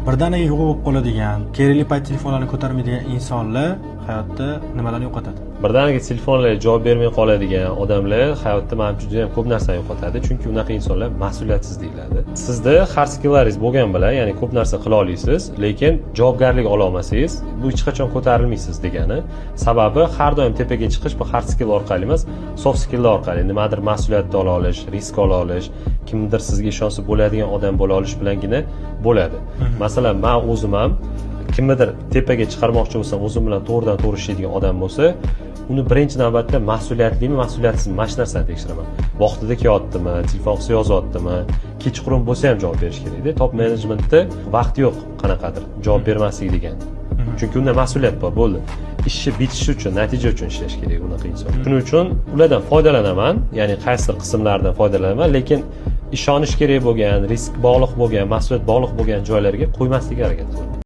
birdaniga yo'q bo'lib qoladigan, kerakli payt telefonlarni ko'tarmaydigan insonlar hayotda nimalarni yo'qotadi? Birdaniga telefonlarga javob bermay qoladigan odamlar hayotda menimcha juda ham ko'p narsani yo'qotadi, chunki unaqa insonlar mas'uliyatsiz deyiladi. Sizda hard skilllaringiz bo'lgan bilan, ya'ni ko'p narsa qila olasiz, lekin javobgarlik ola olmasangiz, bu hech qachon ko'tarilmaysiz degani. Sababi har doim tepaga chiqish bu hard skill orqali emas, soft skilllar orqali, nimadir mas'uliyatni ola olish, risk ola olish, kimdir sizga ishonsa bo'ladigan odam bo'la olish bilangina bo'ladi. Masalan, men o'zim ham kimnidir tepaga chiqarmoqchi bo'lsam, o'zim bilan to'g'ridan to'g'ri ishlaydigan odam bo'lsa, uni birinchi navbatda mas'uliyatlimi, mas'uliyatsizmi mana shu narsani tekshiraman. Vaqtida kelyaptimi, telefon qilsa yozyaptimi, kechqurun bo'lsa ham javob berish kerak-da. Top menejmentda vaqt yo'q qanaqadir javob bermaslik degan. Chunki unda mas'uliyat bor, bo'ldi. Ishni bitishi uchun, natija uchun ishlash kerak unaqa inson. Shuning uchun ulardan foydalanaman, ya'ni qaysidir qismlaridan foydalanaman, lekin ishonish kerak bo'lgan, risk bog'liq bo'lgan, mas'uliyat bog'liq bo'lgan joylarga qo'ymaslikka harakat qilaman.